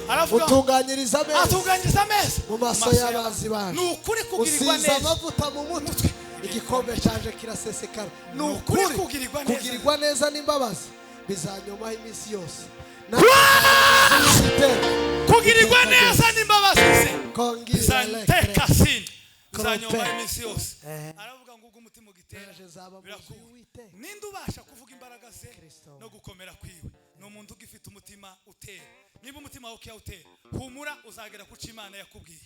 aravuga utunganyiriza ameza atunganyiriza ameza mu maso y'abazi bacu. ni ukuri kugirirwa Usize neza amavuta mu mutwe igikombe cyaje kirasesekara. Ni ukuri ukuri kugirirwa neza. kugirirwa neza n'imbabazi bizanyomaho iminsi yose. kugirirwa neza n'imbabazi ze Kongira bizanteka sini bizanyoma iminsi yose. Aravuga ngo ubwo umutima ugitera birakuwe. Ninde ubasha kuvuga imbaraga ze no gukomera kwiwe? Ni umuntu ugifite umutima utera. Niba umutima wawe ukiyawutera humura uzagera ku cyo Imana yakubwiye.